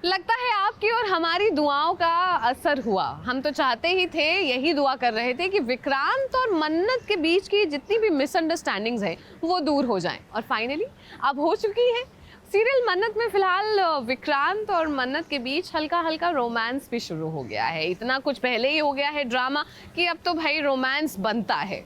लगता है आपकी और हमारी दुआओं का असर हुआ। हम तो चाहते ही थे, यही दुआ कर रहे थे कि विक्रांत और मन्नत के बीच की जितनी भी मिसअंडरस्टैंडिंग्स हैं वो दूर हो जाएं, और फाइनली अब हो चुकी है। सीरियल मन्नत में फिलहाल विक्रांत और मन्नत के बीच हल्का हल्का रोमांस भी शुरू हो गया है। इतना कुछ पहले ही हो गया है ड्रामा कि अब तो भाई रोमांस बनता है।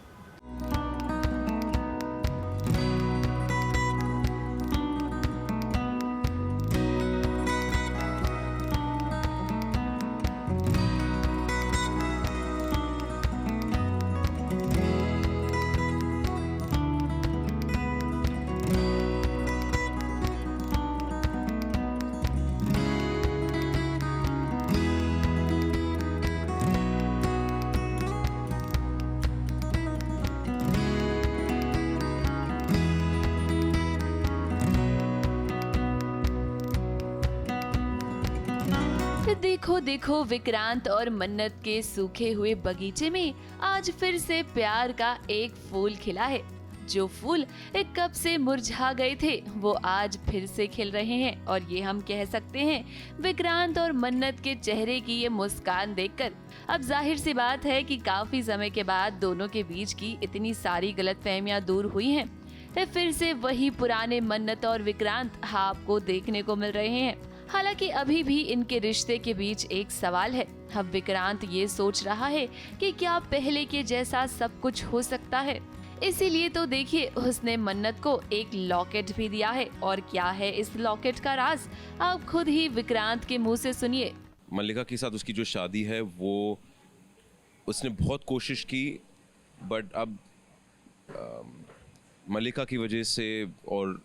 देखो देखो, विक्रांत और मन्नत के सूखे हुए बगीचे में आज फिर से प्यार का एक फूल खिला है। जो फूल एक कब से मुरझा गए थे वो आज फिर से खिल रहे हैं, और ये हम कह सकते हैं विक्रांत और मन्नत के चेहरे की ये मुस्कान देखकर अब जाहिर सी बात है कि काफी समय के बाद दोनों के बीच की इतनी सारी गलतफहमियां दूर हुई हैं। तो फिर से वही पुराने मन्नत और विक्रांत आपको देखने को मिल रहे हैं। हालांकि अभी भी इनके रिश्ते के बीच एक सवाल है। अब विक्रांत ये सोच रहा है कि क्या पहले के जैसा सब कुछ हो सकता है। इसीलिए तो देखिए, उसने मन्नत को एक लॉकेट भी दिया है, और क्या है इस लॉकेट का राज आप खुद ही विक्रांत के मुंह से सुनिए। मल्लिका के साथ उसकी जो शादी है वो उसने बहुत कोशिश की, बट अब मल्लिका की वजह से और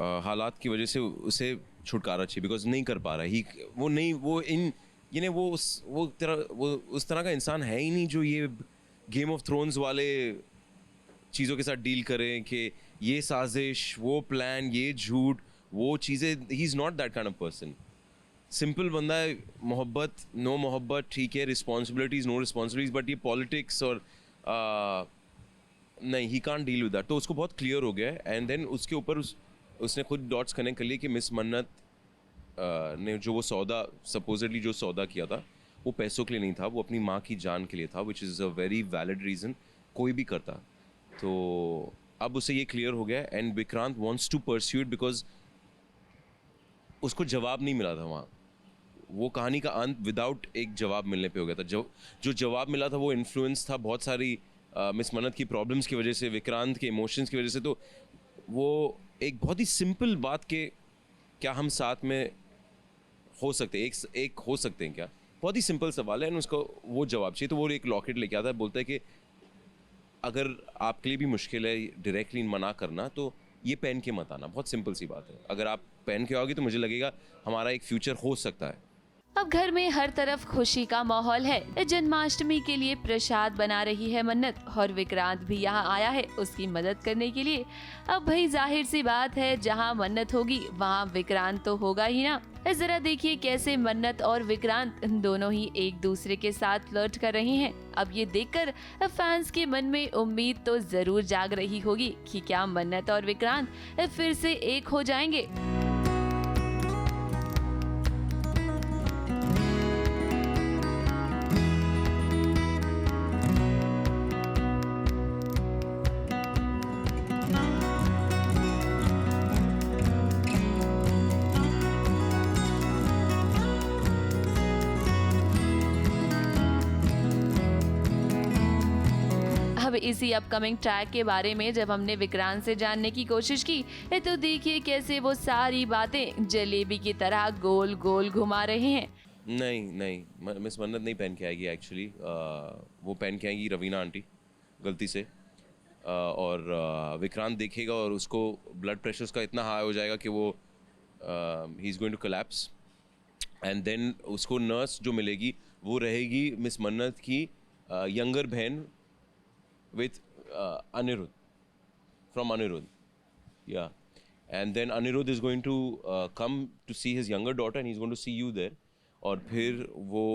हालात की वजह से उसे छुटकारा चाहिए, बिकॉज नहीं कर पा रहा ही वो उस तरह का इंसान है ही नहीं जो ये गेम ऑफ थ्रोन्स वाले चीज़ों के साथ डील करें कि ये साजिश, वो प्लान, ये झूठ, वो चीज़ें। He is not that kind of person. Simple बंदा है, मोहब्बत, नो मोहब्बत ठीक है, रिस्पॉन्सिबिलिटीज़, नो रिस्पॉन्सिबिलिटीज़, बट ये पॉलिटिक्स और नहीं, he can't deal with that. तो उसको बहुत क्लियर हो गया है। एंड देन उसके ऊपर उसने खुद डॉट्स कनेक्ट कर लिए कि मिस मन्नत ने जो वो सौदा, सपोजिटली जो सौदा किया था, वो पैसों के लिए नहीं था, वो अपनी माँ की जान के लिए था, which is a very valid reason, कोई भी करता। तो अब उसे ये क्लियर हो गया। And Vikrant wants to pursue it because उसको जवाब नहीं मिला था वहाँ। वो कहानी का अंत विदाउट एक जवाब मिलने पे हो गया था। जो जवाब मिला था वो इन्फ्लुएंस था बहुत सारी मिस मन्नत की प्रॉब्लम्स की वजह से, विक्रांत के इमोशंस की वजह से। तो वो एक बहुत ही सिंपल बात के क्या हम साथ में हो सकते हैं, एक हो सकते हैं क्या, बहुत ही सिंपल सवाल है। एंड उसको वो जवाब चाहिए। तो वो एक लॉकेट लेके आता है, बोलता है कि अगर आपके लिए भी मुश्किल है डायरेक्टली मना करना तो ये पहन के मत आना। बहुत सिंपल सी बात है। अगर आप पहन के आओगे तो मुझे लगेगा हमारा एक फ्यूचर हो सकता है। अब घर में हर तरफ खुशी का माहौल है। जन्माष्टमी के लिए प्रसाद बना रही है मन्नत, और विक्रांत भी यहाँ आया है उसकी मदद करने के लिए। अब भाई जाहिर सी बात है, जहाँ मन्नत होगी वहाँ विक्रांत तो होगा ही ना। जरा देखिए कैसे मन्नत और विक्रांत दोनों ही एक दूसरे के साथ फ्लर्ट कर रहे हैं। अब ये देखकर फैंस के मन में उम्मीद तो जरूर जाग रही होगी कि क्या मन्नत और विक्रांत फिर से एक हो जाएंगे। अब इसी अपकमिंग ट्रैक के बारे में जब हमने विक्रांत से जानने की कोशिश की तो देखिए कैसे वो सारी बातें जलेबी की तरह गोल गोल घुमा रहे हैं। नहीं, मिस मन्नत नहीं पहन के आएगी एक्चुअली। वो पहन के आएगी रवीना आंटी गलती से। और विक्रांत देखेगा और उसको ब्लड प्रेशर उसका इतना हाई हो जाएगा कि वो ही is going to collapse. And then उसको नर्स जो मिलेगी वो रहेगी मिस मन्नत की यंगर बहन with Anirudh, from Anirudh, yeah. And then Anirudh is going to come to see his younger daughter and he's going to see you there. और फिर वो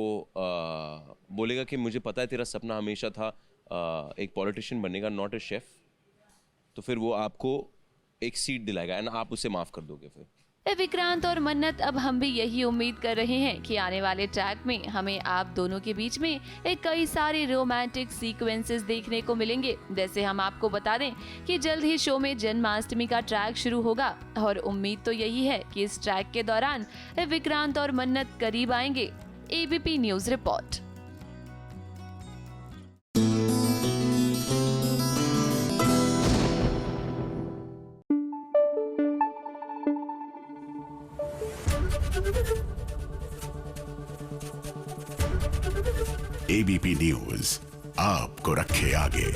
बोलेगा कि मुझे पता है तेरा सपना हमेशा था एक पॉलिटिशियन बनने का, नॉट अ शेफ। तो फिर वो आपको एक सीट दिलाएगा एंड आप उसे माफ़ कर दोगे फिर। विक्रांत और मन्नत, अब हम भी यही उम्मीद कर रहे हैं कि आने वाले ट्रैक में हमें आप दोनों के बीच में कई सारे रोमांटिक सीक्वेंसेस देखने को मिलेंगे। जैसे हम आपको बता दें कि जल्द ही शो में जन्माष्टमी का ट्रैक शुरू होगा और उम्मीद तो यही है कि इस ट्रैक के दौरान विक्रांत और मन्नत करीब आएंगे। ABP news report. ABP news आपको रखे आगे।